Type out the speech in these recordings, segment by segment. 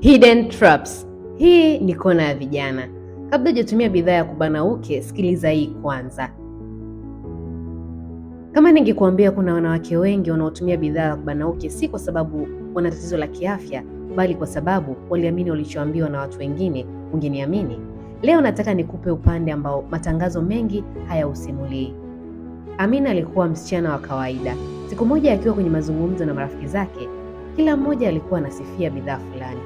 Hidden Traps. Hii ni kona ya vijana. Kabla hujatumia bidhaa ya kubana uke, sikiliza hii kwanza. Kama ningekuambia kuna wanawake wengi wanaotumia bidhaa ya kubana uke si kwa sababu wana tatizo la kiafya, bali kwa sababu waliamini walichoambiwa na watu wengine, ungeniamini? Leo nataka nikupe upande ambao matangazo mengi hayausimulii. Amina alikuwa msichana wa kawaida. Siku moja akiwa kwenye mazungumzo na marafiki zake, kila mmoja alikuwa anasifia bidhaa fulani.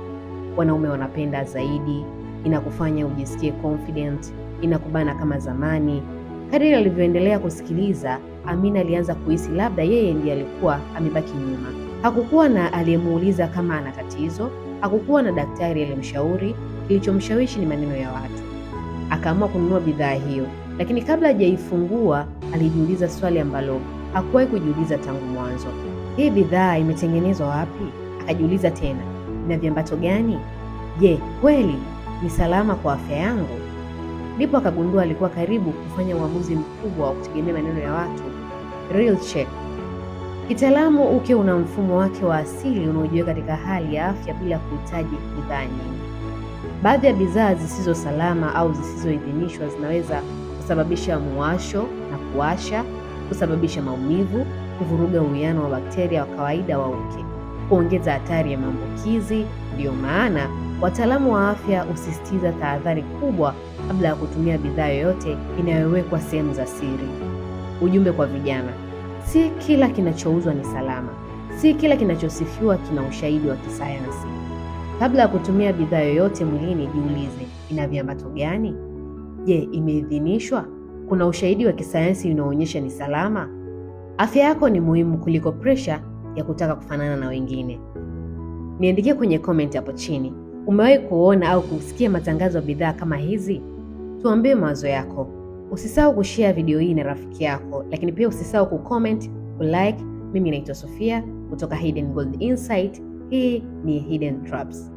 Wanaume wanapenda zaidi, inakufanya ujisikie confident, inakubana kama zamani. Kadiri alivyoendelea kusikiliza, Amina alianza kuhisi labda yeye ndiye alikuwa amebaki nyuma. Hakukuwa na aliyemuuliza kama ana tatizo, hakukuwa na daktari aliyemshauri. Kilichomshawishi ni maneno ya watu. Akaamua kununua bidhaa hiyo, lakini kabla hajaifungua alijiuliza swali ambalo hakuwahi kujiuliza tangu mwanzo. Hii bidhaa imetengenezwa wapi? Akajiuliza tena, ina viambato gani? Je, kweli ni salama kwa afya yangu? Ndipo akagundua alikuwa karibu kufanya uamuzi mkubwa wa kutegemea maneno ya watu. Real check. Kitaalamu, uke una mfumo wake wa asili unaojiweka katika hali ya afya bila kuhitaji bidhaa nyingi. Baadhi ya bidhaa zisizo salama au zisizoidhinishwa zinaweza kusababisha muwasho na kuwasha, kusababisha maumivu, kuvuruga uwiano wa bakteria wa kawaida wa uke, kuongeza hatari ya maambukizi. Ndiyo maana wataalamu wa afya husisitiza tahadhari kubwa kabla ya kutumia bidhaa yoyote inayowekwa sehemu za siri. Ujumbe kwa vijana: si kila kinachouzwa ni salama, si kila kinachosifiwa kina ushahidi wa kisayansi. Kabla ya kutumia bidhaa yoyote mwilini, jiulize, ina viambato gani? Je, imeidhinishwa? Kuna ushahidi wa kisayansi unaoonyesha ni salama? Afya yako ni muhimu kuliko presha ya kutaka kufanana na wengine. Niandikie kwenye comment hapo chini, umewahi kuona au kusikia matangazo ya bidhaa kama hizi? Tuambie mawazo yako. Usisahau kushare video hii na rafiki yako, lakini pia usisahau kucomment, kulike. Mimi naitwa Sofia kutoka Hidden Gold Insight. Hii ni Hidden Traps.